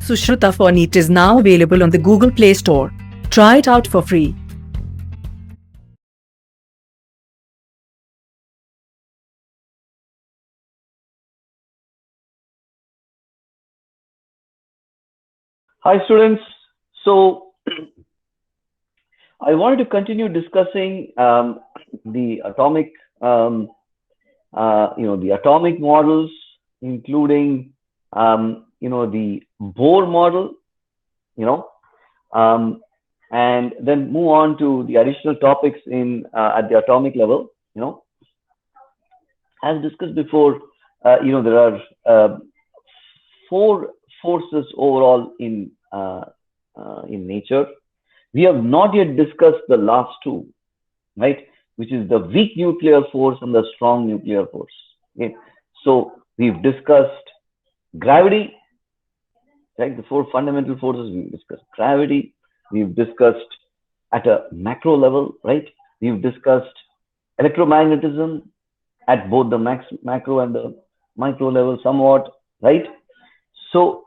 Sushruta for NEET is now available on the Google Play Store. Try it out for free. Hi students. So I wanted to continue discussing the atomic, the atomic models, including the Bohr model, and then move on to the additional topics in at the atomic level. As discussed before, there are 4 forces overall in nature. We have not yet discussed the last 2, right? Which is the weak nuclear force and the strong nuclear force. Okay, so we've discussed gravity, right? The 4 fundamental forces. We've discussed gravity. We've discussed at a macro level, right? We've discussed electromagnetism at both the macro and the micro level somewhat, right? So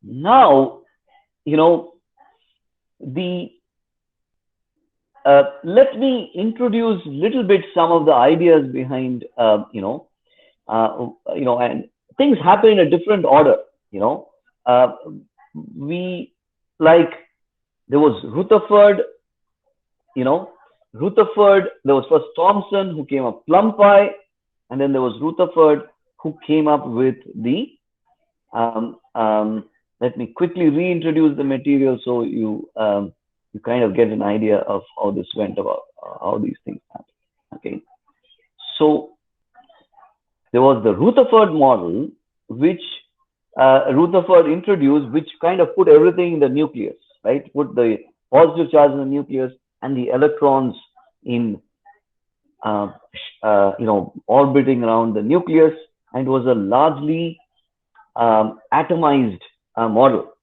now, let me introduce a little bit some of the ideas behind, and things happen in a different order. There was Rutherford, there was first Thomson who came up plum pie, and then there was Rutherford who came up with the, let me quickly reintroduce the material so you kind of get an idea of how this went about, how these things happen. Okay, so there was the Rutherford model, which Rutherford introduced, which kind of put everything in the nucleus, right? Put the positive charge in the nucleus and the electrons in, orbiting around the nucleus, and it was a largely atomized model.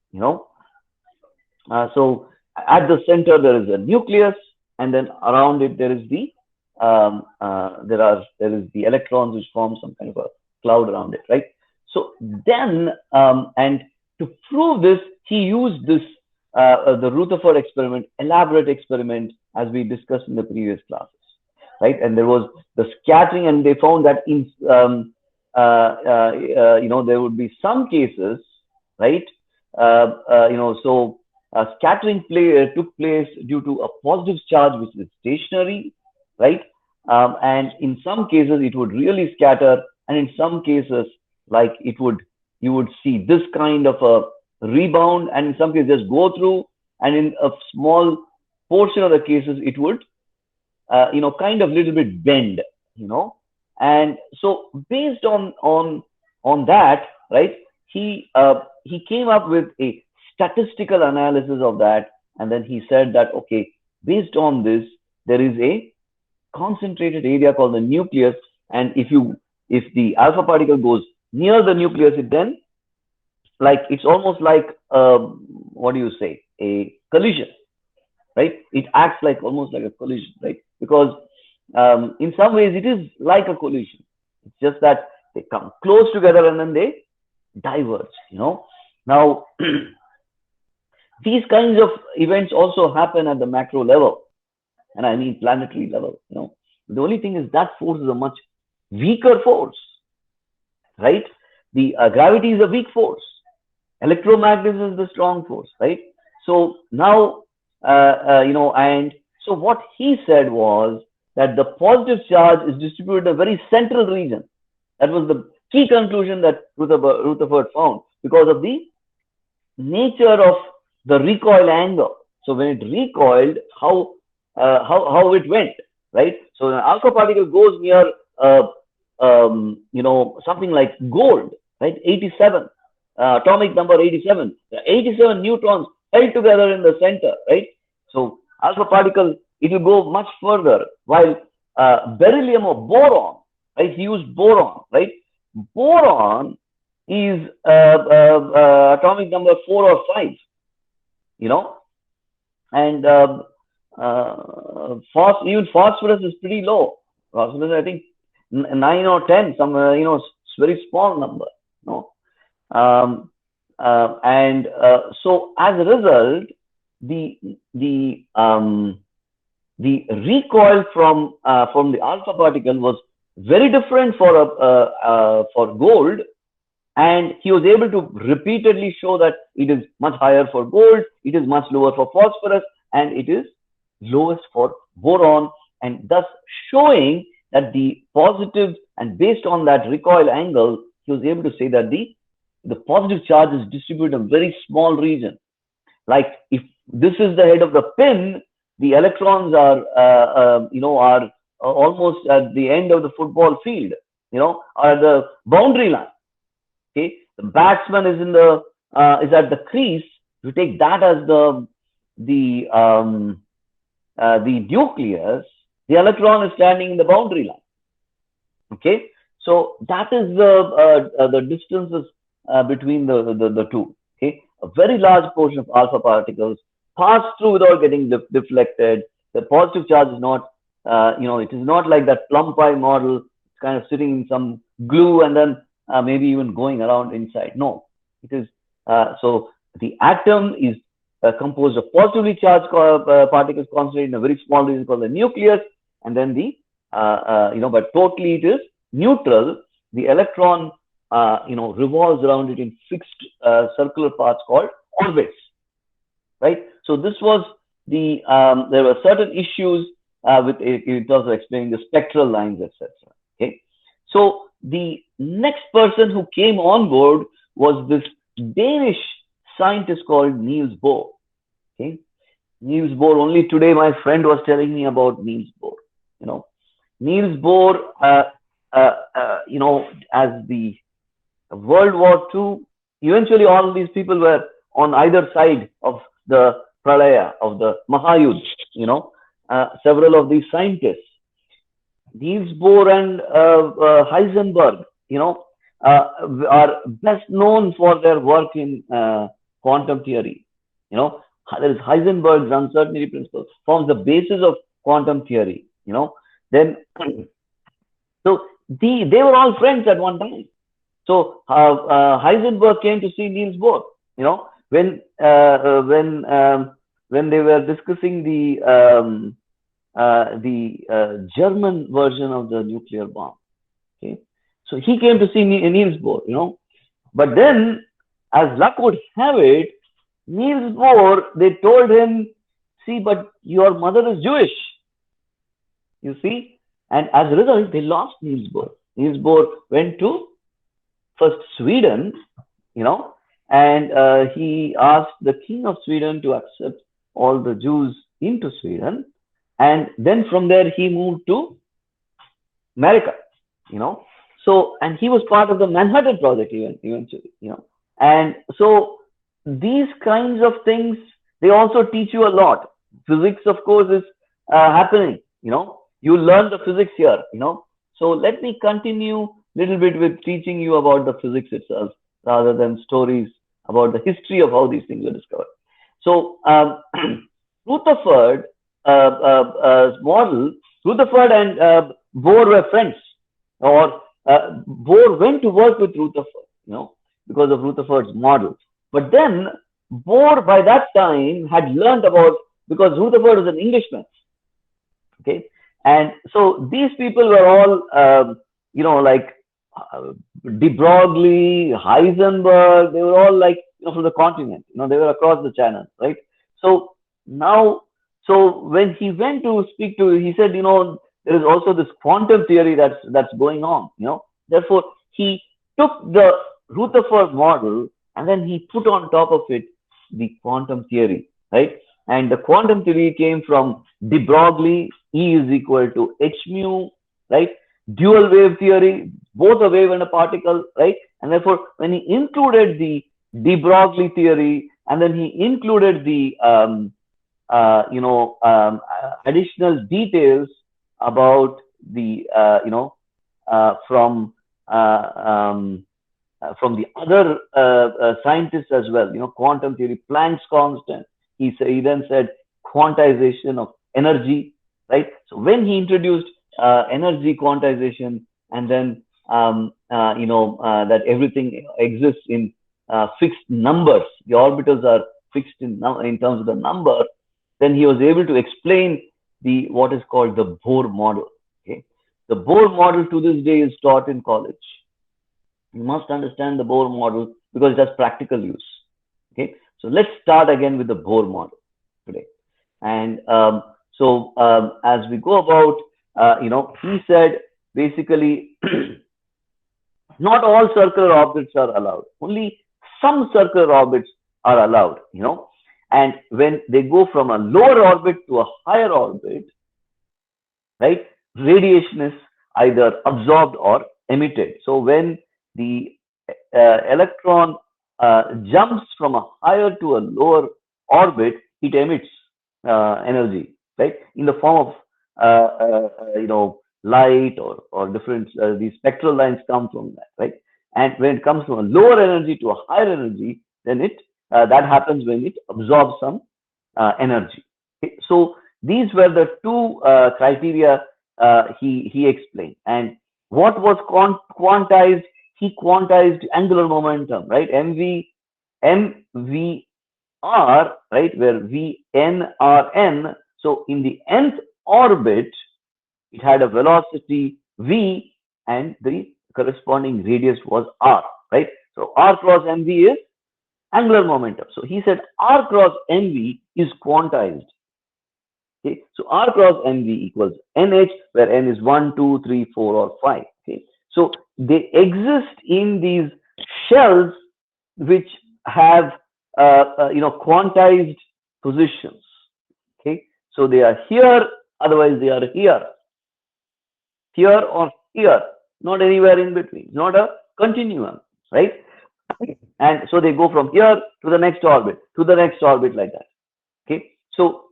So at the center there is a nucleus, and then around it there is the the electrons, which form some kind of a cloud around it, right? So then, and to prove this, he used this the Rutherford experiment, elaborate experiment, as we discussed in the previous classes, right? And there was the scattering, and they found that in there would be some cases, right? Scattering took place due to a positive charge which is stationary, right? And in some cases it would really scatter, and in some cases, like you would see this kind of a rebound, and in some cases just go through, and in a small portion of the cases it would kind of little bit bend, and so based on that, right, he came up with a statistical analysis of that, and then he said that, okay, based on this, there is a concentrated area called the nucleus, and if the alpha particle goes near the nucleus, it then, like, it's almost like what do you say, a collision, right? It acts like almost like a collision, right? Because in some ways it is like a collision. It's just that they come close together and then they diverge. Now these kinds of events also happen at the macro level, and I mean planetary level. The only thing is that force is a much weaker force, right? The gravity is a weak force. Electromagnetism is the strong force, right? So now, and so what he said was that the positive charge is distributed in a very central region. That was the key conclusion that Rutherford found, because of the nature of the recoil angle. So when it recoiled, how it went, right? So an alpha particle goes near something like gold, right? 87, atomic number 87. 87 neutrons held together in the center, right? So alpha particle, it will go much further, while beryllium or boron, right? He used boron, right? Boron is atomic number 4 or 5, and even phosphorus is pretty low. Phosphorus, I think 9 or 10, some it's very small number. So as a result, the the um, the recoil from the alpha particle was very different for gold, and he was able to repeatedly show that it is much higher for gold, it is much lower for phosphorus, and it is lowest for boron, and thus showing that the positive, and based on that recoil angle, he was able to say that the positive charge is distributed in a very small region. Like if this is the head of the pin, the electrons are almost at the end of the football field, or the boundary line. Okay, the batsman is at the crease. You take that as the the nucleus. The electron is standing in the boundary line. Okay, so that is the distances between the two. Okay, a very large portion of alpha particles pass through without getting deflected. The positive charge is not, it is not like that plum pie model. It's kind of sitting in some glue and then maybe even going around inside. No, it is so the atom is composed of positively charged particles concentrated in a very small region called the nucleus, and then but totally it is neutral. The electron, revolves around it in fixed circular paths called orbits, right? So this was there were certain issues with it in terms of explaining the spectral lines, etc. Okay, so the next person who came on board was this Danish scientist called Niels Bohr. Okay, Niels Bohr. Only today, my friend was telling me about Niels Bohr. Niels Bohr, as the World War II, eventually all these people were on either side of the pralaya, of the Mahayuddh, several of these scientists, Niels Bohr and Heisenberg, are best known for their work in quantum theory. There is Heisenberg's uncertainty principle forms the basis of quantum theory. Then so they were all friends at one time. So Heisenberg came to see Niels Bohr. When they were discussing the German version of the nuclear bomb. Okay, so he came to see Niels Bohr. But then, as luck would have it, Niels Bohr, they told him, "See, but your mother is Jewish." You see, and as a result, they lost Niels Bohr. Niels Bohr went to first Sweden, and he asked the king of Sweden to accept all the Jews into Sweden, and then from there he moved to America. So, and he was part of the Manhattan Project eventually. And so these kinds of things, they also teach you a lot. Physics, of course, is happening. You learn the physics here. So let me continue a little bit with teaching you about the physics itself, rather than stories about the history of how these things were discovered. So Rutherford model, Rutherford and Bohr were friends, or Bohr went to work with Rutherford, because of Rutherford's model. But then Bohr by that time had learned about, because Rutherford was an Englishman. Okay, and so these people were all, like de Broglie, Heisenberg, they were all like, from the continent, they were across the channel, right? So now, so when he went to speak to, he said, there is also this quantum theory that's going on, Therefore, he took the Rutherford model and then he put on top of it the quantum theory, right? And the quantum theory came from de Broglie, E is equal to h mu, right? Dual wave theory, both a wave and a particle, right? And therefore, when he included the de Broglie theory, and then he included the additional details about the from the other scientists as well, quantum theory, Planck's constant. He then said quantization of energy, right? So when he introduced energy quantization, and then that everything exists in fixed numbers. The orbitals are fixed in terms of the number. Then he was able to explain the what is called the Bohr model. Okay, the Bohr model to this day is taught in college. You must understand the Bohr model because it has practical use. Okay, so let's start again with the Bohr model today. And as we go about, he said basically not all circular orbits are allowed. Only some circular orbits are allowed, and when they go from a lower orbit to a higher orbit, right, radiation is either absorbed or emitted. So when the electron jumps from a higher to a lower orbit, it emits energy, right, in the form of light or different these spectral lines come from that, right? And when it comes from a lower energy to a higher energy, then it that happens when it absorbs some energy. Okay? So these were the two criteria he explained. And what was quantized? He quantized angular momentum, right? MVR, right, where VNRN. So in the nth orbit, it had a velocity v, and the corresponding radius was r, right? So r cross mv is angular momentum. So he said r cross mv is quantized. Okay, so r cross mv equals nh, where n is 1, 2, 3, 4, or 5. Okay, so they exist in these shells which have quantized positions. Okay, so they are here, otherwise they are here or here, not anywhere in between, not a continuum, right? And so they go from here to the next orbit, to the next orbit, like that. Okay, so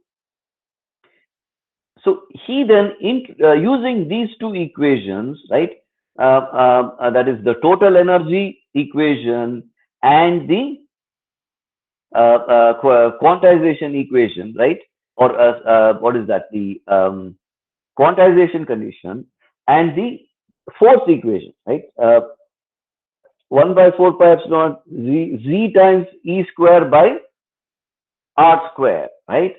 he then, using these two equations, right, that is the total energy equation and the quantization equation, right, or what is that, the quantization condition, and the force equation, right, 1 by 4 pi epsilon z times e square by r square, right,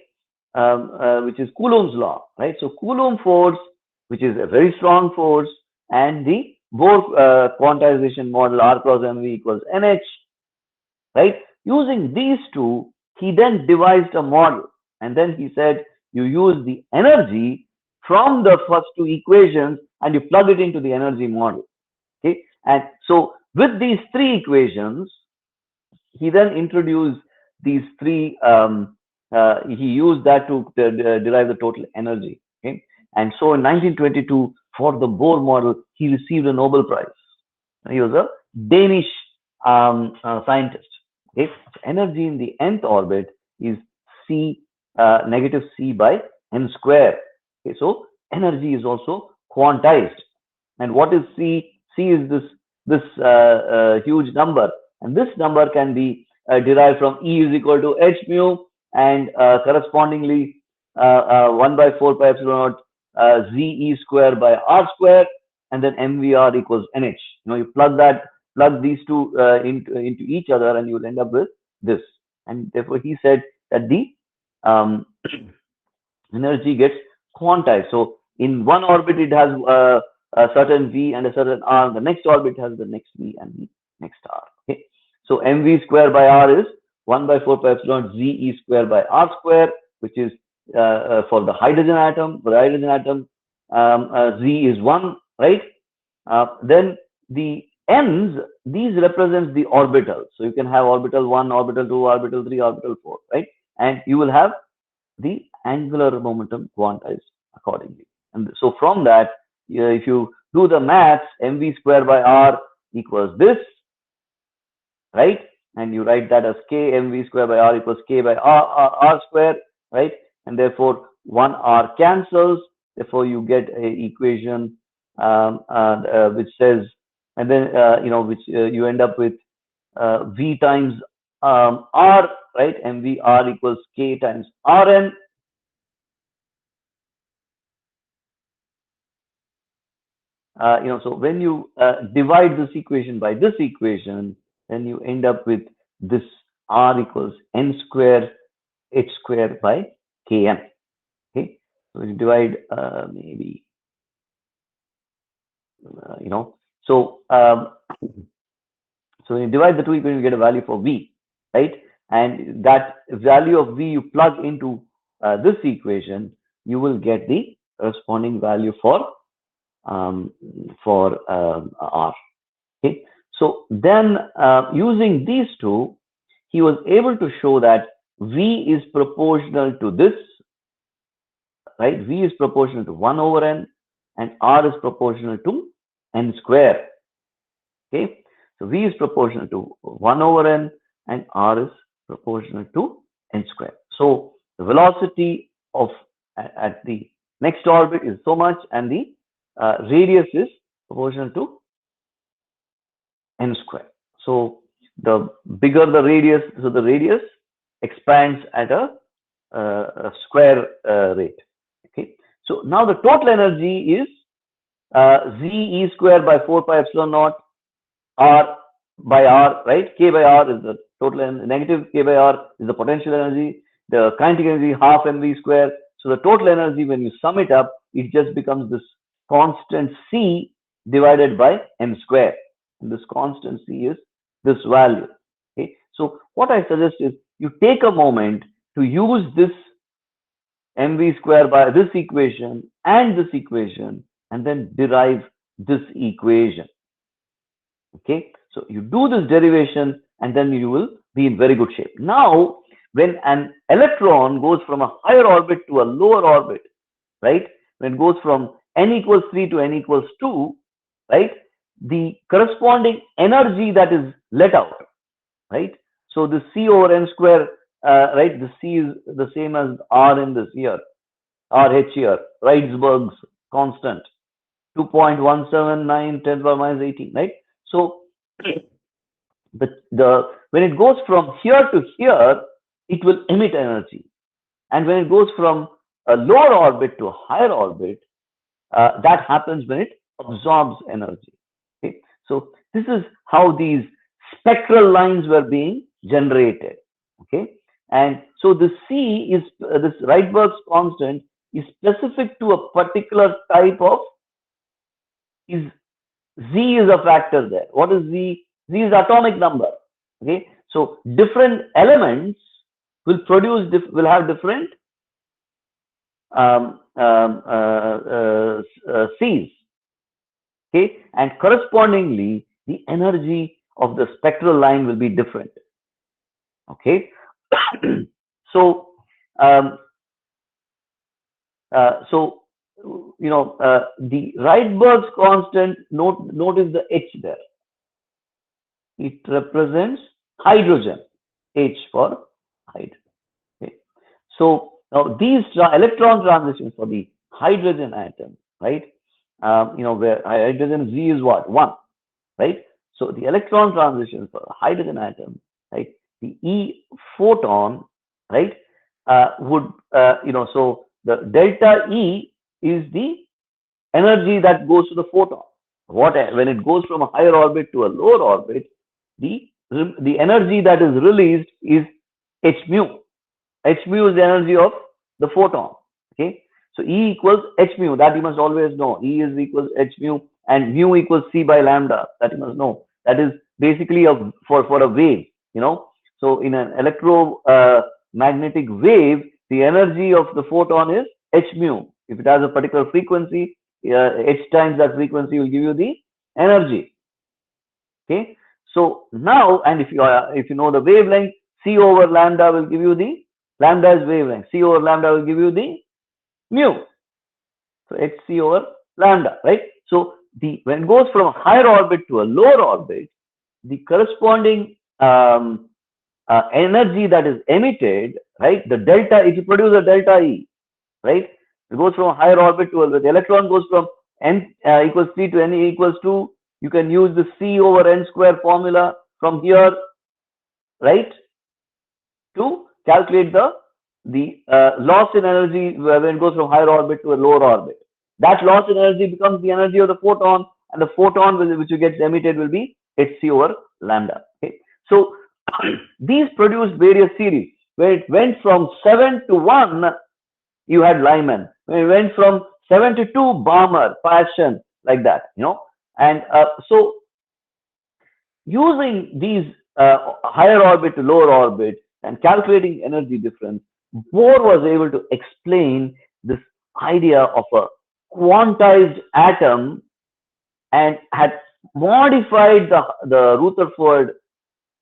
which is Coulomb's law, right? So Coulomb force, which is a very strong force, and the Bohr quantization model r cross mv equals nh, right? Using these two, he then devised a model, and then he said you use the energy from the first two equations and you plug it into the energy model. Okay, and so with these three equations, he then introduced these three. He used that to derive the total energy. Okay, and so in 1922, for the Bohr model, he received a Nobel Prize. He was a Danish scientist. Okay, so energy in the nth orbit is c negative c by m square. Okay, so energy is also quantized. And what is c? C is this huge number, and this number can be derived from E is equal to h mu, and correspondingly 1 by 4 pi epsilon naught z e square by r square, and then mvr equals nh. You plug these two into each other, and you will end up with this. And therefore, he said that the energy gets quantized. So in one orbit, it has a certain v and a certain r. The next orbit has the next v and the next r. Okay. So mv square by r is 1 by 4 pi epsilon z e square by r square, which is for the hydrogen atom. For the hydrogen atom, z is 1, right? Then the ends, these represent the orbitals. So you can have orbital 1, orbital 2, orbital 3, orbital 4, right? And you will have the angular momentum quantized accordingly. And so from that, if you do the maths, mv square by r equals this, right? And you write that as k mv square by r equals k by r square, right? And therefore 1 r cancels. Therefore you get a equation which says, and then which you end up with v times r, right? Mv r equals k times rn. So when you divide this equation by this equation, then you end up with this R equals n square h square by km. Okay, so you divide maybe so so when you divide the two equations, you get a value for V, right? And that value of V you plug into this equation, you will get the corresponding value for R. Okay, so then using these two, he was able to show that V is proportional to this, right? V is proportional to 1 over n, and R is proportional to n square. Okay, so V is proportional to 1 over n, and R is proportional to n square. So the velocity of at the next orbit is so much, and the radius is proportional to n square. So the bigger the radius, so the radius expands at a square rate. Okay, so now the total energy is Z E square by 4 pi epsilon naught R by R, right? K by R is the total energy, negative K by R is the potential energy, the kinetic energy half mv square. So the total energy, when you sum it up, it just becomes this constant C divided by m square. And this constant C is this value. Okay, so what I suggest is you take a moment to use this mv square by this equation and this equation, and then derive this equation. Okay, so you do this derivation, and then you will be in very good shape. Now, when an electron goes from a higher orbit to a lower orbit, right? When it goes from n equals 3 to n equals 2, right? The corresponding energy that is let out, right? So the C over n square, right? The C is the same as R in this here, RH here, Rydberg's constant, 2.179 10 to the power minus 18, right? So when it goes from here to here, it will emit energy, and when it goes from a lower orbit to a higher orbit, that happens when it absorbs energy. Okay, so this is how these spectral lines were being generated. Okay, and so the C is this Rydberg's constant is specific to a particular type of is Z is a factor there. What is Z? Z is atomic number. Okay, so different elements will produce will have different C's. Okay, and correspondingly, the energy of the spectral line will be different. Okay, so the Rydberg's constant. Notice the H there. It represents hydrogen. H for hydrogen. Okay, so now these electron transitions for the hydrogen atom, right? Where hydrogen Z is what? 1, right? So the electron transition for the hydrogen atom, right? The E photon, right? So the delta E is the energy that goes to the photon. When it goes from a higher orbit to a lower orbit, the energy that is released is h mu. H mu is the energy of the photon. Okay, so E equals h mu, that you must always know. E is equals h mu, and mu equals c by lambda, that you must know. That is basically for a wave. So in an electromagnetic wave, the energy of the photon is h mu. If it has a particular frequency, h times that frequency will give you the energy. Okay, so now, and if you know the wavelength, c over lambda will give you the lambda is wavelength. C over lambda will give you the mu. So hc over lambda, right? So when it goes from a higher orbit to a lower orbit, the corresponding energy that is emitted, right? The delta, it will produce a delta E, right? It goes from a higher orbit to the electron goes from n equals 3 to n equals 2. You can use the C over n square formula from here, right, to calculate the loss in energy when it goes from higher orbit to a lower orbit. That loss in energy becomes the energy of the photon, and the photon which gets emitted will be hc over lambda. Okay, so these produced various series. Where it went from 7 to 1, you had Lyman. When it went from 7 to 2, Balmer, Paschen, like that, And so using these higher orbit to lower orbit and calculating energy difference, Bohr was able to explain this idea of a quantized atom and had modified the Rutherford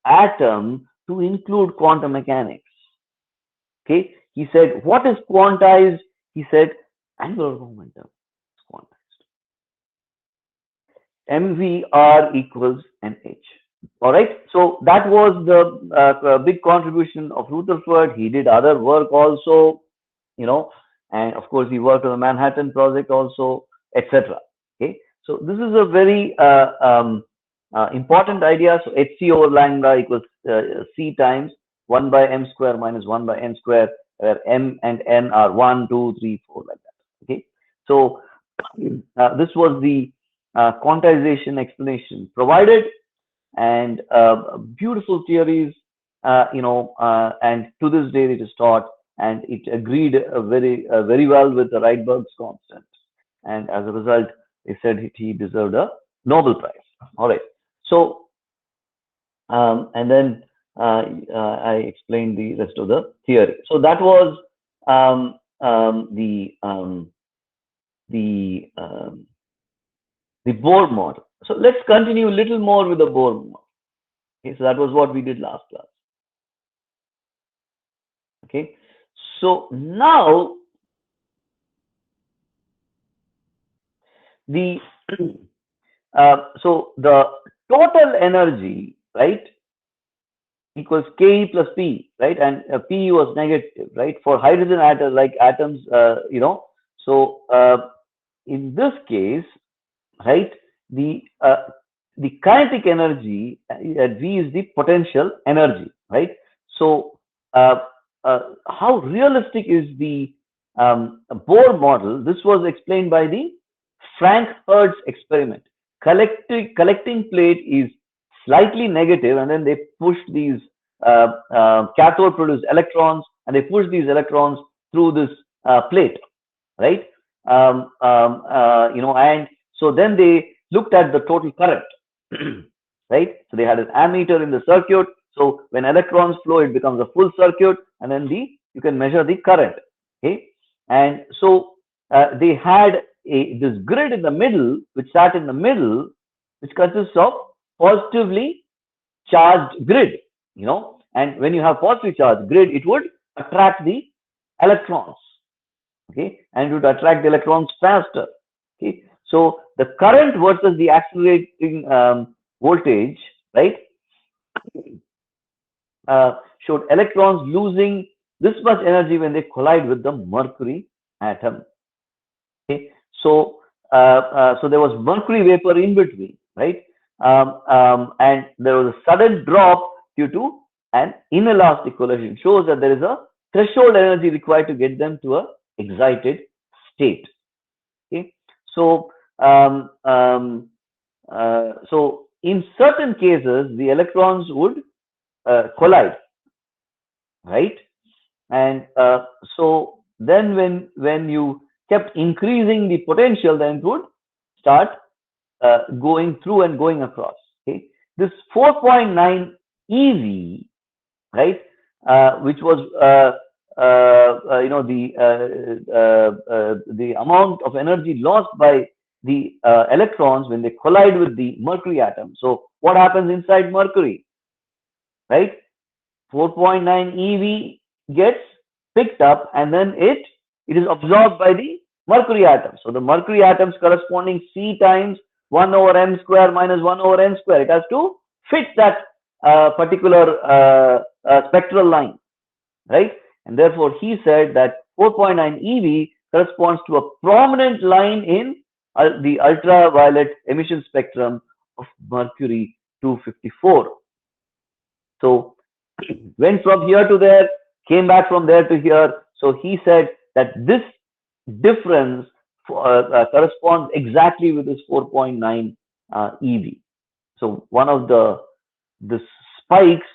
atom to include quantum mechanics. Okay, he said, what is quantized? He said, angular momentum is quantized. MVR equals NH. All right, so that was the big contribution of Rutherford. He did other work also, and of course he worked on the Manhattan Project also, etc. Okay, so this is a very important idea. So hc over lambda equals c times 1 by m square minus 1 by n square, where m and n are 1, 2, 3, 4, like that. Okay, so this was the quantization explanation provided, and beautiful theories, and to this day it is taught, and it agreed very well with the Rydberg's constant, and as a result, they said he deserved a Nobel Prize. All right, so and then I explained the rest of the theory. So that was the Bohr model. So let's continue a little more with the Bohr model. Okay, so that was what we did last class. Okay, so now the so the total energy, right, equals Ke plus P, right, and P was negative, right, for hydrogen atoms, like atoms, So in this case, right, the kinetic energy at V is the potential energy, right? So how realistic is the Bohr model? This was explained by the Frank Hertz experiment. Collecting plate is slightly negative, and then they push these cathode produced electrons, and they push these electrons through this plate, right? And so then they looked at the total current, right? So they had an ammeter in the circuit. So when electrons flow, it becomes a full circuit, and then you can measure the current. Okay, and so they had this grid in the middle, which sat in the middle, which consists of positively charged grid. And when you have positively charged grid, it would attract the electrons. Okay, and it would attract the electrons faster. Okay, so the current versus the accelerating voltage, right, showed electrons losing this much energy when they collide with the mercury atom. Okay, so so there was mercury vapor in between, right, and there was a sudden drop due to an inelastic collision. Shows that there is a threshold energy required to get them to a excited state. Okay, so so in certain cases the electrons would collide, right, and so then when you kept increasing the potential, then it would start going through and going across. Okay, this 4.9 eV, right, which was the amount of energy lost by the electrons when they collide with the mercury atom. So what happens inside mercury, right? 4.9 eV gets picked up, and then it is absorbed by the mercury atom. So the mercury atoms corresponding C times 1 over m square minus 1 over n square. It has to fit that particular spectral line, right? And therefore he said that 4.9 eV corresponds to a prominent line in the ultraviolet emission spectrum of mercury 254. So went from here to there, came back from there to here. So he said that this difference corresponds exactly with this 4.9 eV. So one of the spikes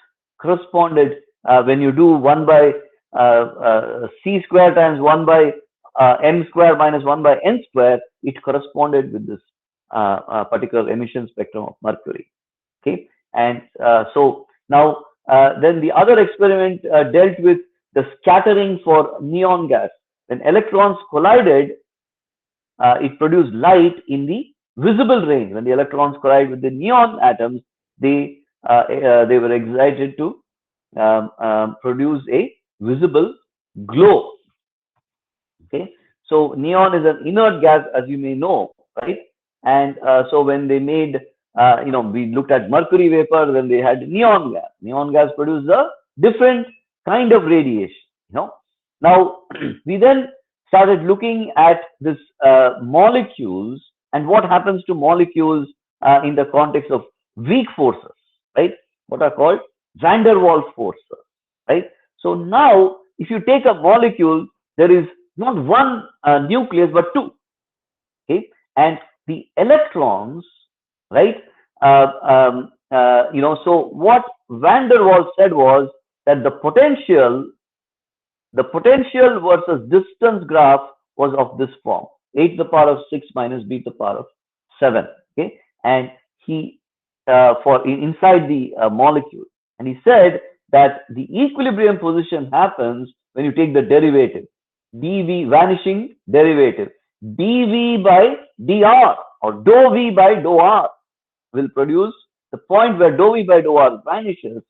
corresponded when you do 1 by c square times 1 by m square minus 1 by n square, it corresponded with this particular emission spectrum of mercury. Okay, and so now then the other experiment dealt with the scattering for neon gas. When electrons collided, it produced light in the visible range. When the electrons collide with the neon atoms, they were excited to produce a visible glow. Okay, so neon is an inert gas, as you may know, right? And so when they made, we looked at mercury vapor, then they had neon gas. Neon gas produced a different kind of radiation. Now we then started looking at this molecules and what happens to molecules in the context of weak forces, right? What are called van der Waals forces, right? So now, if you take a molecule, there is not one nucleus but two, okay? And the electrons, right? So what van der Waals said was that the potential versus distance graph was of this form: 8 to the power of 6 minus b to the power of 7. Okay, and he inside the molecule, and he said that the equilibrium position happens when you take the derivative, dv, vanishing derivative, dv by dr, or dou v by dou r will produce the point where dou v by dou r vanishes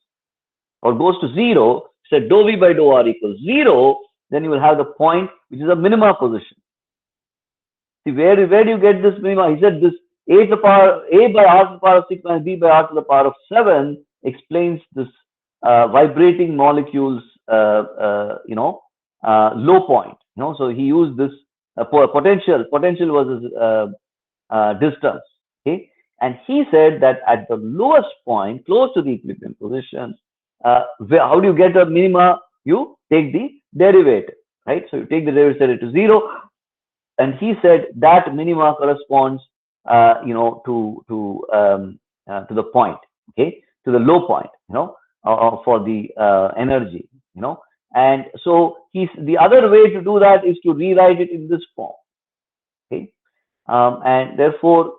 or goes to 0. So dou v by dou r equals 0, then you will have the point which is a minima position. See, where do you get this minima? He said this a by r to the power of 6 minus b by r to the power of 7 explains this vibrating molecules low point. So he used this potential versus distance. Okay, and he said that at the lowest point, close to the equilibrium position, how do you get a minima? You take the derivative, right? So you take the derivative to 0, and he said that minima corresponds, to the point, okay, to the low point, for the energy, and so the other way to do that is to rewrite it in this form, okay, and therefore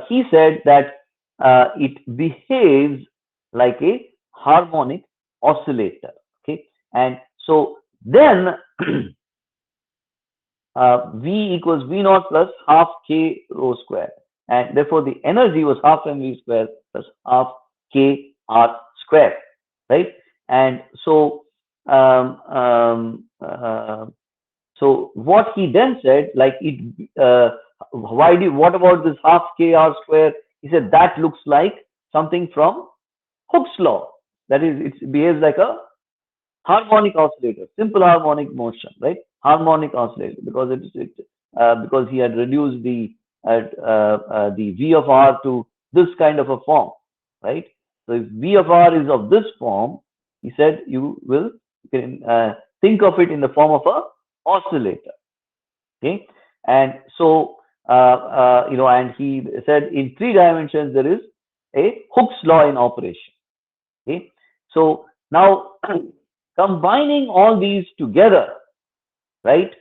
he said that it behaves like a harmonic oscillator, okay, and so then V equals V naught plus half k rho square, and therefore the energy was half mv square plus half k r square, right? And so so what he then said, like what about this half k r square? He said that looks like something from Hooke's law. That is, it behaves like a harmonic oscillator, simple harmonic motion, right? Harmonic oscillator, because because he had reduced the V of R to this kind of a form, right? So if V of R is of this form, he said you can think of it in the form of a oscillator, okay? And so and he said in 3 dimensions there is a Hooke's law in operation. Okay, so now combining all these together, right,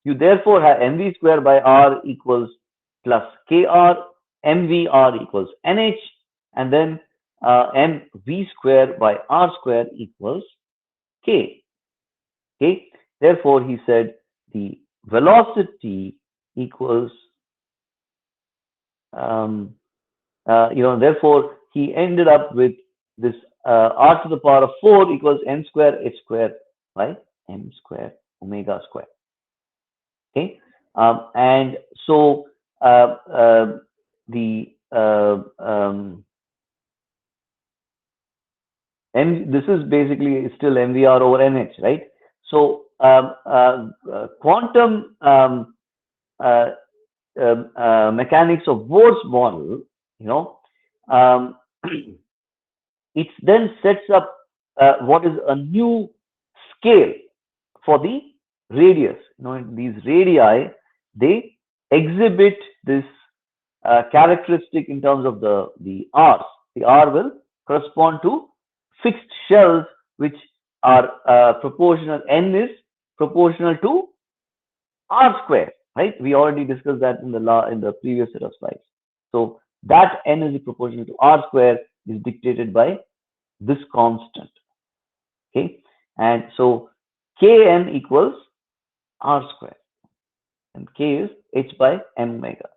you therefore have mv square by r equals plus kr, mvr equals nh, and then mv square by r square equals k. Okay, therefore he said the velocity equals therefore he ended up with this r to the power of 4 equals m square h square by m square omega square. Okay, and so this is basically still mvr over nh, right? So quantum mechanics of Bohr's model, it then sets up what is a new scale for the radius. These radii, they exhibit this characteristic in terms of the R's. The R will correspond to fixed shells, which are proportional. N is proportional to R square, right? We already discussed that in the previous set of slides. So that N is proportional to R square is dictated by this constant. Okay, and so Kn equals R square, and K is h by m omega.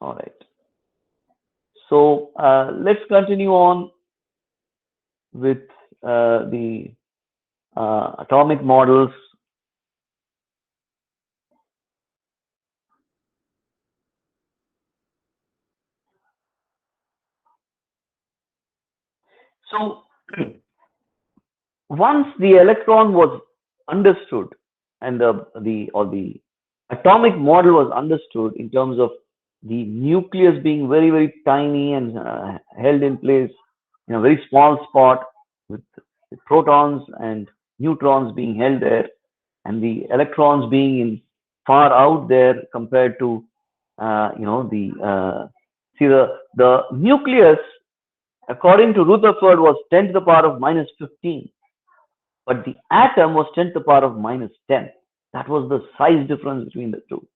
All right. So let's continue on with the atomic models. So once the electron was understood and the atomic model was understood in terms of the nucleus being very, very tiny and held in place in a very small spot with the protons and neutrons being held there, and the electrons being in far out there compared to the nucleus, according to Rutherford, was 10 to the power of minus 15, but the atom was 10 to the power of minus 10. That was the size difference between the two.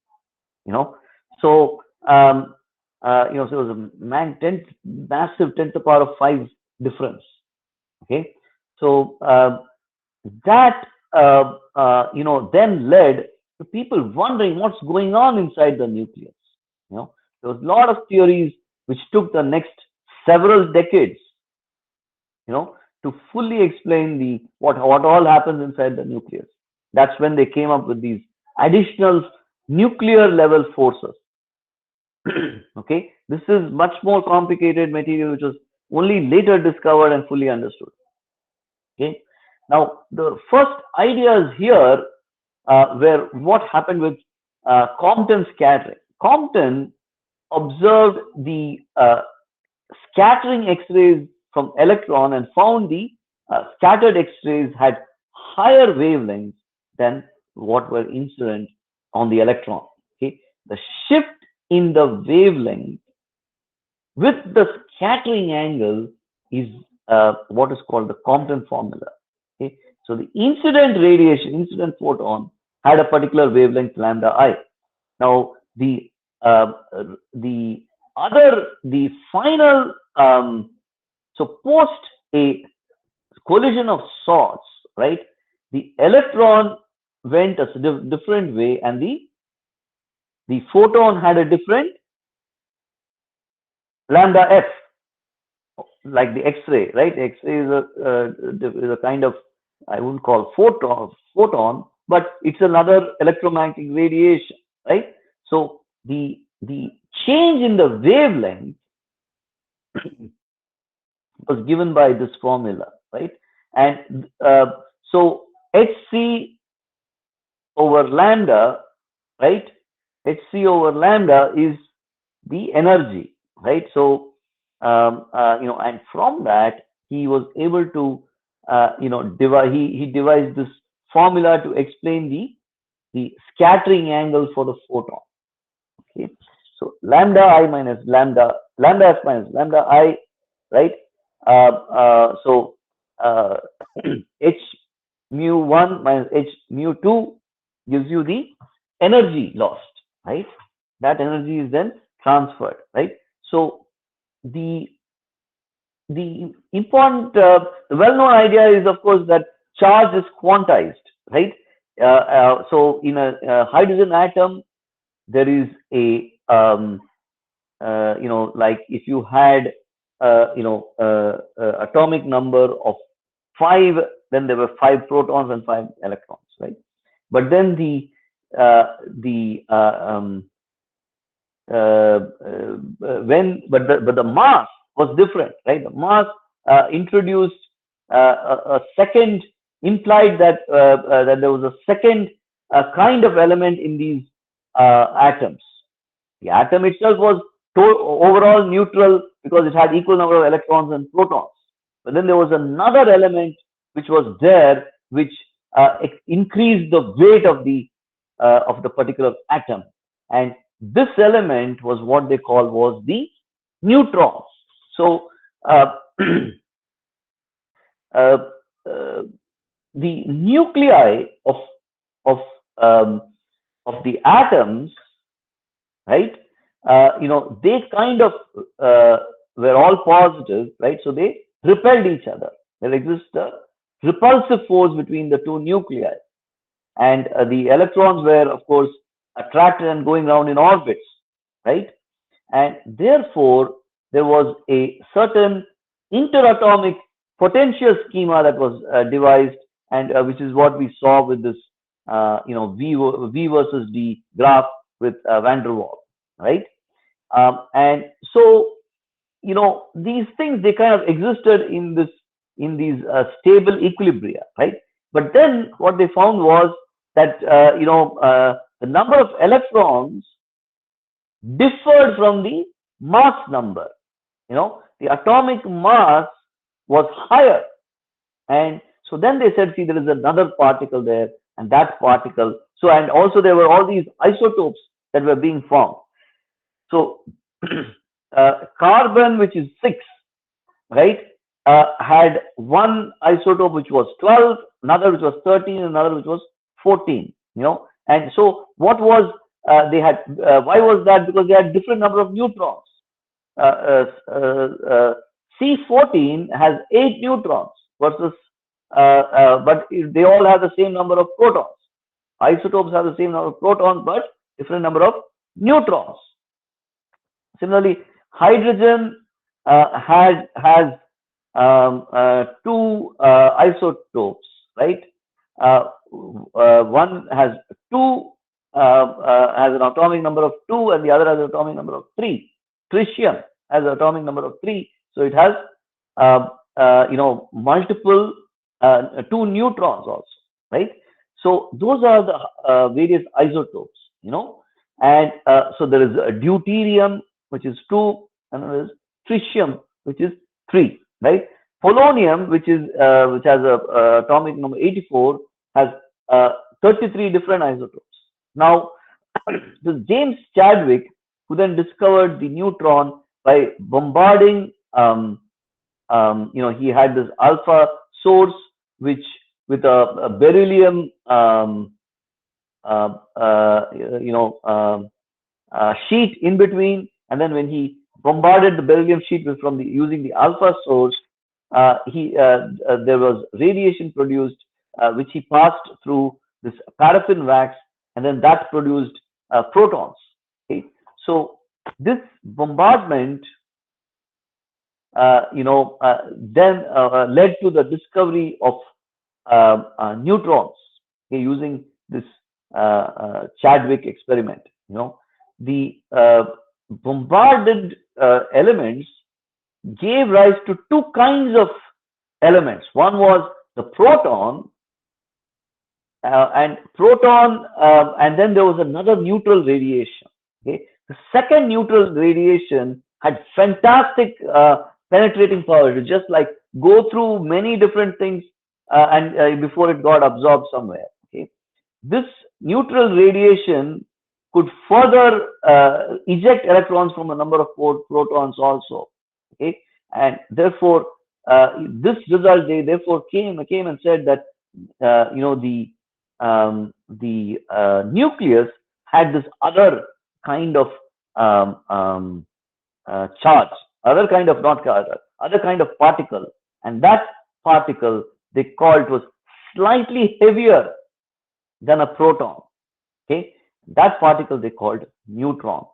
So so it was a massive 10 to the power of 5 difference. Okay, so that then led to people wondering what's going on inside the nucleus. There was a lot of theories which took the next several decades, to fully explain what all happens inside the nucleus. That's when they came up with these additional nuclear level forces. Okay, this is much more complicated material which was only later discovered and fully understood. Okay, now the first ideas here were what happened with Compton scattering. Compton observed the scattering X-rays from electron and found the scattered X-rays had higher wavelengths than what were incident on the electron. Okay, the shift in the wavelength with the scattering angle is what is called the Compton formula. Okay, so the incident radiation, incident photon, had a particular wavelength lambda I. Now the final so post a collision of sorts, right? The electron went a different way, and the photon had a different lambda f, like the X-ray, right? X-ray is a kind of, I wouldn't call photon, but it's another electromagnetic radiation, right? So the change in the wavelength was given by this formula, right? And so hc over lambda, right? Hc over lambda is the energy, right? So and from that he was able to he devised this formula to explain the scattering angle for the photon. Okay, so lambda I minus lambda f minus lambda I, right? So h mu 1 minus h mu 2 gives you the energy lost, right? That energy is then transferred, right? So the important, well-known idea is, of course, that charge is quantized, right? So in a hydrogen atom, there is a like if you had atomic number of 5, then there were 5 protons and 5 electrons, right? But then the mass was different, right? The mass introduced a second, implied that that there was a second kind of element in these atoms. The atom itself was overall neutral because it had equal number of electrons and protons. But then there was another element which was there, which increased the weight of the particular atom, and this element was what they call was the neutron. So uh, uh, uh, the nuclei of um, of the atoms, right? They kind of uh, were all positive, right? So they repelled each other. There exists a repulsive force between the two nuclei, and the electrons were, of course, attracted and going around in orbits, right? And therefore, there was a certain interatomic potential schema that was devised, and which is what we saw with this, V versus D graph with van der Waals, right? And so, these things, they kind of existed in these stable equilibria, right? But then what they found was that the number of electrons differed from the mass number. The atomic mass was higher, and so then they said, see, there is another particle there, and that particle. So, and also there were all these isotopes that were being formed. So carbon, which is 6, right, had one isotope which was 12, another which was 13, another which was 14. And so what was they had? Why was that? Because they had different number of neutrons. Uh, uh, uh, C14 has 8 neutrons versus, but they all have the same number of protons. Isotopes have the same number of protons, but different number of neutrons. Similarly, hydrogen has two isotopes, right? One has two, has an atomic number of 2, and the other has an atomic number of 3. Tritium has an atomic number of 3, so it has multiple 2 neutrons also, right? So those are the various isotopes, and so there is a deuterium, which is 2, and there is tritium, which is 3, right? Polonium, which has a atomic number 84, has 33 different isotopes. Now, this James Chadwick, who then discovered the neutron by bombarding, he had this alpha source, which with a beryllium, uh, uh, you know, sheet in between, and then when he bombarded the beryllium sheet from using the alpha source, there was radiation produced, which he passed through this paraffin wax, and then that produced protons. Okay, so this bombardment, then led to the discovery of neutrons, okay, using this Chadwick experiment. The bombarded elements gave rise to two kinds of elements. One was the proton, and then there was another neutral radiation. Okay, the second neutral radiation had fantastic penetrating power. It just like go through many different things, and before it got absorbed somewhere. Okay, this neutral radiation could further eject electrons from a number of protons also. Okay, and therefore this result, they therefore came and said that the nucleus had this other kind of charge, other kind of, not charge, other kind of particle, and that particle they called was slightly heavier than a proton. Okay, that particle they called neutron.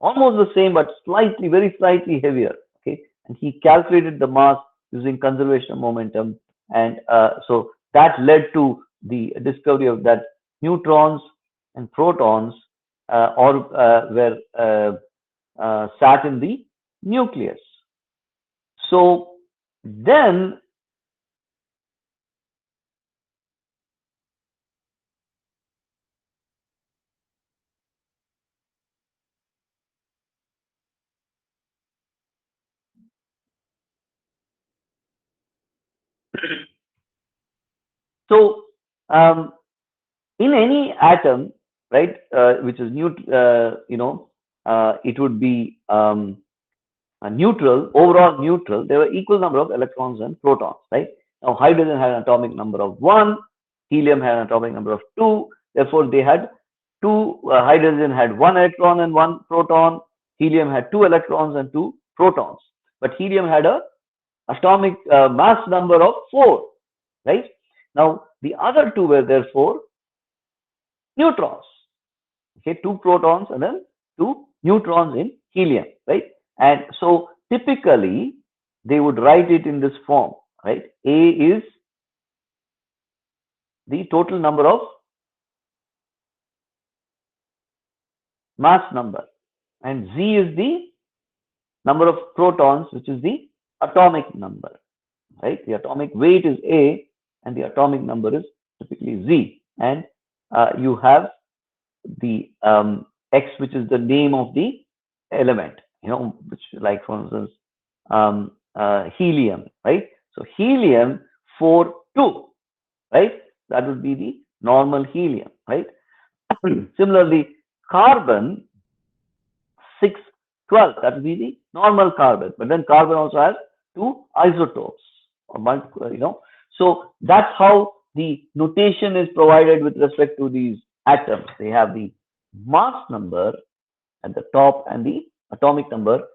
Almost the same, but slightly, very slightly heavier. Okay, and he calculated the mass using conservation of momentum, and so that led to the discovery of that neutrons and protons were sat in the nucleus. So then so in any atom, right? Which is it would be neutral, overall neutral. There were equal number of electrons and protons, right? Now hydrogen had an atomic number of 1, helium had an atomic number of 2. Therefore, they had hydrogen had 1 electron and 1 proton. Helium had 2 electrons and 2 protons. But helium had a atomic mass number of 4, right? Now the other two were therefore neutrons. Okay, 2 protons and then 2 neutrons in helium, right? And so typically they would write it in this form, right? A is the total number of mass number, and Z is the number of protons, which is the atomic number, right? The atomic weight is A and the atomic number is typically Z. And you have the X, which is the name of the element, which, like for instance, helium, right? So helium 4-2, right? That would be the normal helium, right? Similarly, carbon 6-12, that would be the normal carbon. But then carbon also has 2 isotopes, So that's how the notation is provided with respect to these atoms. They have the mass number at the top and the atomic number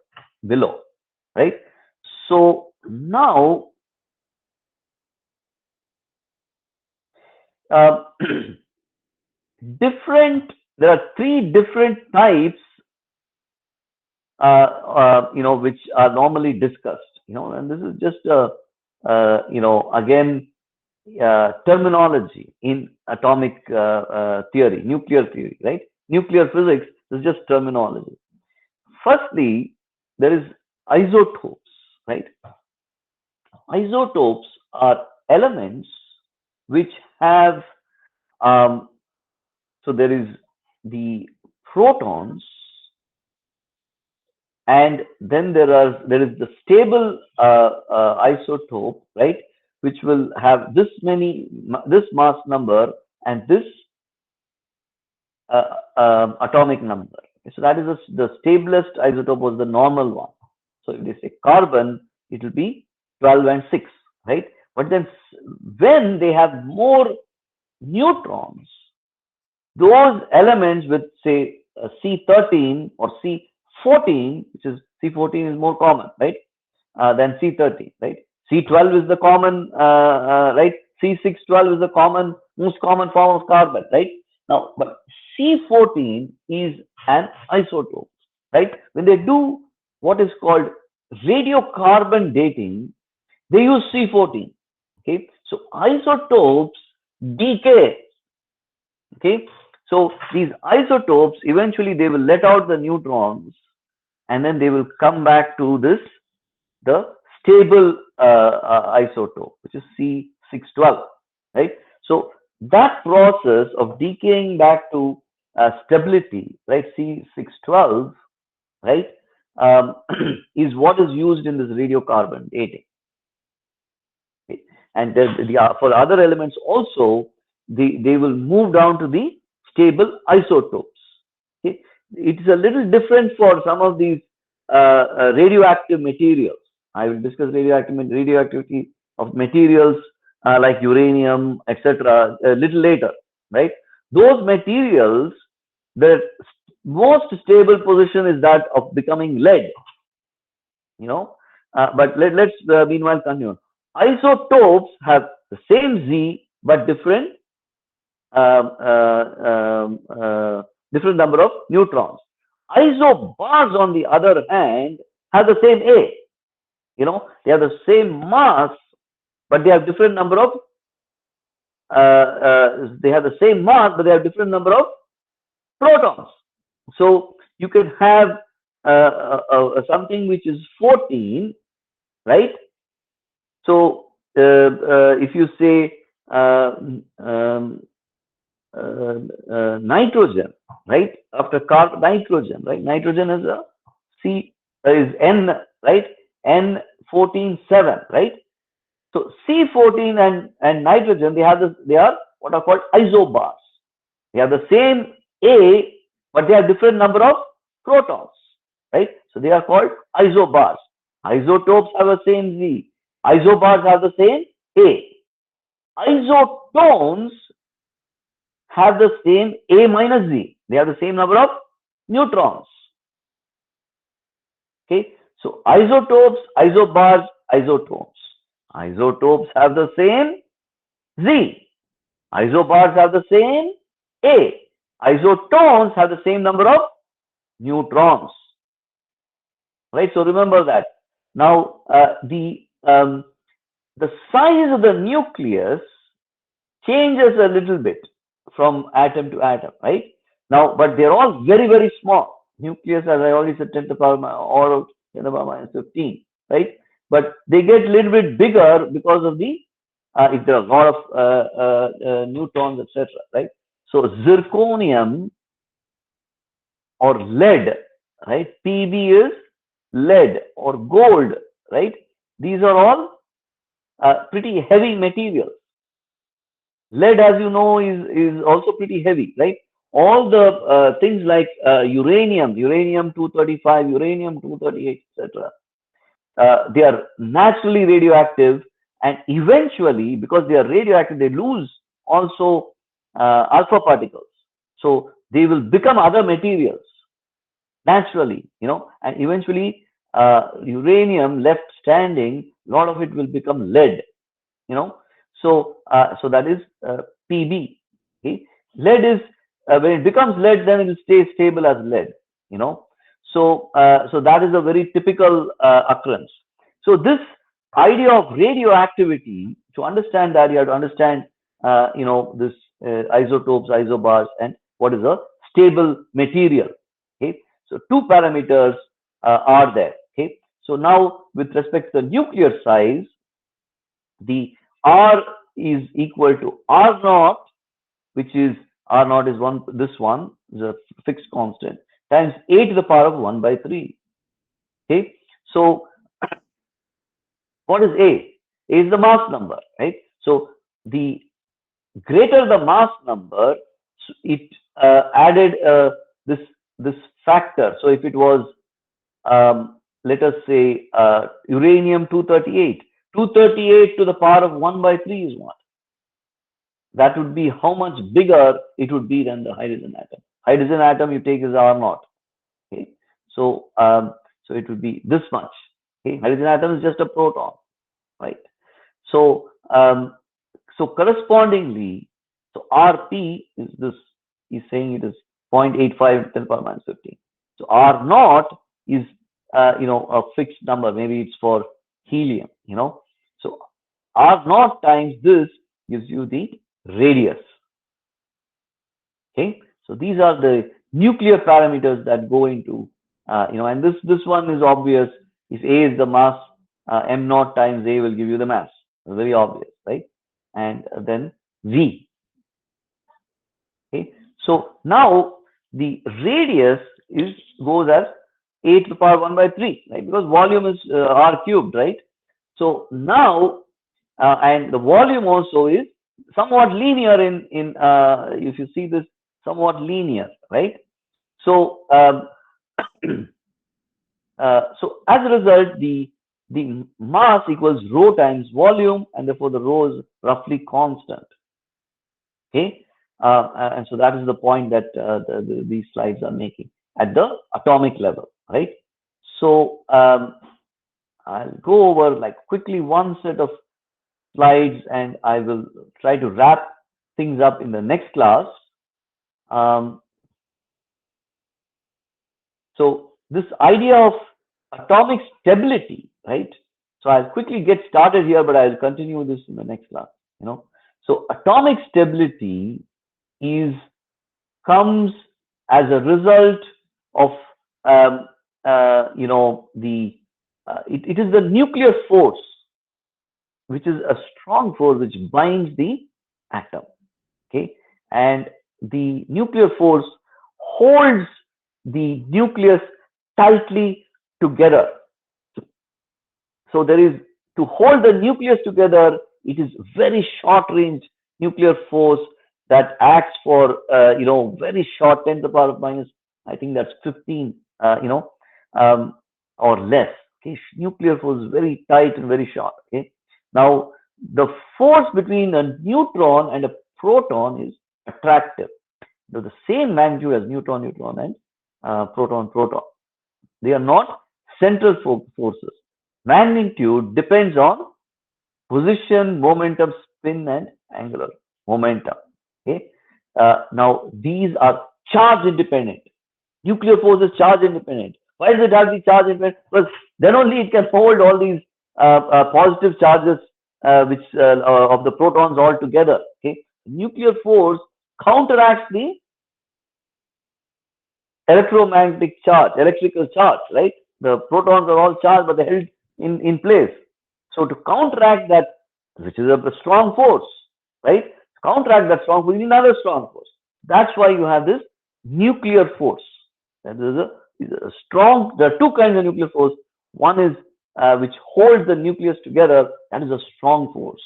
below, right? So now there are 3 different types which are normally discussed, and this is just again terminology in atomic theory, nuclear theory, right? Nuclear physics is just terminology. Firstly, there is isotopes, right? Isotopes are elements which have so there is the protons, and then there is the stable isotope, right, which will have this mass number and this atomic number. So that is the stablest isotope was the normal one. So if they say carbon, it will be 12 and 6, right? But then when they have more neutrons, those elements with say C13 or C14, which is C14 is more common, right, than C13, right? C12 is the common, right? C612 is the most common form of carbon, right? Now, but C14 is an isotope, right? When they do what is called radiocarbon dating, they use C14. Okay, so isotopes decay. Okay, so these isotopes eventually they will let out the neutrons, and then they will come back to the stable isotope, which is C612, right? So that process of decaying back to stability, right, C612, right, is what is used in this radiocarbon dating. Okay. And for other elements also, they will move down to the stable isotopes. Okay. It is a little different for some of these radioactive materials. I will discuss radioactivity of materials like uranium, etc., a little later, right? Those materials, the most stable position is that of becoming lead, but let's meanwhile continue. Isotopes have the same Z but different number of neutrons. Isobars, on the other hand, have the same A. They have the same mass, but they have different number of. They have the same mass, but they have different number of protons. So you can have something which is 14, right? So if you say nitrogen, right? After carbon, nitrogen, right? Nitrogen is a is N, right? N14-7, right? So C14 and nitrogen, they are what are called isobars. They have the same A, but they have different number of protons, right? So they are called isobars. Isotopes have the same Z. Isobars have the same A. Isotones have the same A minus Z. They have the same number of neutrons. Okay, so isotopes, isobars, isotones. Isotopes have the same Z. Isobars have the same A. Isotones have the same number of neutrons. Right, so remember that. Now, the size of the nucleus changes a little bit from atom to atom, right? Now, but they're all very, very small. Nucleus, as I already said, 10 to the power or 10 to the power minus 15, right? But they get a little bit bigger because of the, if there are a lot of neutrons, etc., right? So zirconium or lead, right? Pb is lead or gold, right? These are all pretty heavy materials. Lead, as you know, is also pretty heavy, right? All the things like uranium, uranium 235, uranium 238, etc. They are naturally radioactive, and eventually, because they are radioactive, they lose also alpha particles. So they will become other materials naturally, and eventually uranium left standing, a lot of it will become lead, so that is Pb. Okay, lead is when it becomes lead, then it will stay stable as lead. So that is a very typical occurrence. So this idea of radioactivity, to understand that, you have to understand this isotopes, isobars, and what is a stable material. Okay, so two parameters are there. Okay, so now with respect to the nuclear size, the R is equal to R naught, which is R naught is this one is a fixed constant, times A to the power of 1 by 3. Okay, so what is A? A is the mass number, right? So the greater the mass number, it added this factor. So if it was, let us say, uranium 238, 238 to the power of 1 by 3 is what? That would be how much bigger it would be than the hydrogen atom. Hydrogen atom you take is R naught. Okay, so it would be this much. Okay, hydrogen atom is just a proton, right? So correspondingly, so Rp is this. He's saying it is 0.85 10 to the power minus 15. So R naught is a fixed number. Maybe it's for helium. So R naught times this gives you the radius. Okay, so these are the nuclear parameters that go into and this one is obvious. If A is the mass, m naught times A will give you the mass. It's very obvious, right? And then V. Okay, so now the radius goes as A to the power 1 by 3, right? Because volume is R cubed, right? So now and the volume also is somewhat linear in if you see this, somewhat linear, right? So so as a result, the mass equals rho times volume, and therefore the rho is roughly constant. Okay, and so that is the point that these slides are making at the atomic level, right? So I'll go over like quickly one set of slides, and I will try to wrap things up in the next class. So this idea of atomic stability, right? So I'll quickly get started here, but I'll continue this in the next class. So atomic stability comes as a result of it is the nuclear force, which is a strong force which binds the atom. Okay, and the nuclear force holds the nucleus tightly together. So there is, to hold the nucleus together, it is very short range nuclear force that acts for very short 10 to the power of minus, I think that's 15, um, or less. Okay, nuclear force is very tight and very short. Okay, now the force between a neutron and a proton is attractive. They're the same magnitude as neutron, neutron, and proton, proton. They are not central forces. Magnitude depends on position, momentum, spin, and angular momentum. Okay. Now these are charge independent. Nuclear force is charge independent. Why does it have to be charge independent? Because then only it can hold all these positive charges, which of the protons all together. Okay. Nuclear force counteracts the electromagnetic charge, electrical charge, right? The protons are all charged, but they're held in place. So to counteract that, which is a strong force, right? To counteract that strong force, you need another strong force. That's why you have this nuclear force. And is a strong. There are two kinds of nuclear force. One is which holds the nucleus together. That is a strong force.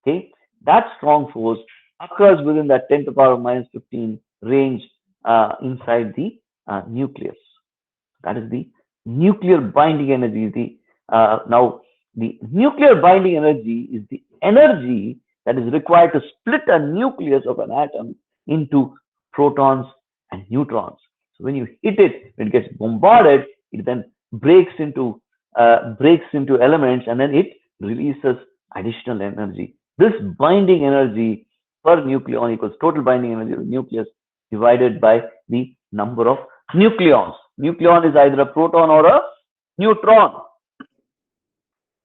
Okay, that strong force occurs within that 10 to the power of minus 15 range inside the nucleus. That is the nuclear binding energy. Now, the nuclear binding energy is the energy that is required to split a nucleus of an atom into protons and neutrons. So when you hit it, when it gets bombarded, it then breaks into elements, and then it releases additional energy. This binding energy per nucleon equals total binding energy of the nucleus divided by the number of nucleons. Nucleon is either a proton or a neutron.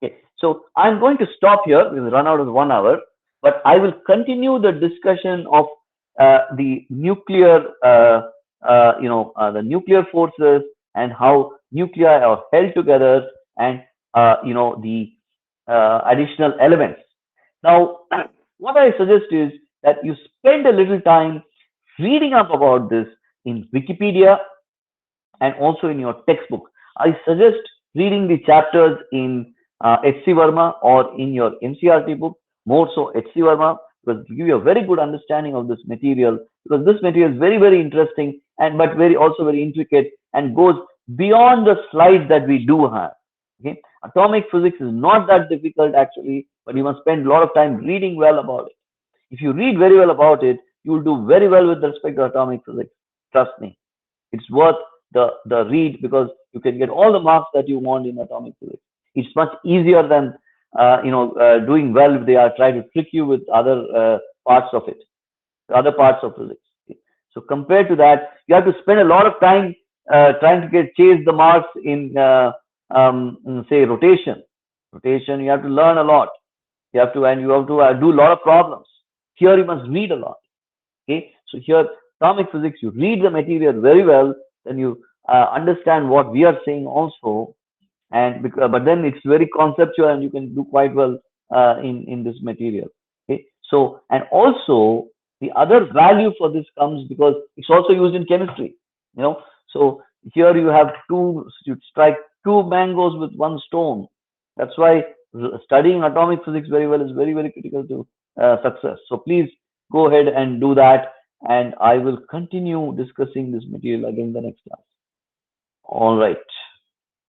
Okay, so I'm going to stop here. We've run out of 1 hour, but I will continue the discussion of the nuclear, the nuclear forces and how nuclei are held together, and the additional elements. Now, what I suggest is that you spend a little time reading up about this in Wikipedia and also in your textbook. I suggest reading the chapters in H.C. Verma or in your NCERT book, more so H.C. Verma, because to give you a very good understanding of this material, because this material is very, very interesting, and but also very intricate, and goes beyond the slides that we do have. Okay, atomic physics is not that difficult actually, but you must spend a lot of time reading well about it. If you read very well about it, you will do very well with respect to atomic physics. Trust me, it's worth the read, because you can get all the marks that you want in atomic physics. It's much easier than doing well if they are trying to trick you with other parts of it, other parts of physics. Okay. So compared to that, you have to spend a lot of time trying to chase the marks in say rotation. Rotation, you have to learn a lot. You have to do a lot of problems. Here you must read a lot. Okay, so here atomic physics, you read the material very well, then you understand what we are saying also, and but then it's very conceptual, and you can do quite well in this material. Okay, so and also the other value for this comes because it's also used in chemistry. So here you have you strike two mangoes with one stone. That's why studying atomic physics very well is very, very critical to success. So please go ahead and do that, and I will continue discussing this material again in the next class. All right.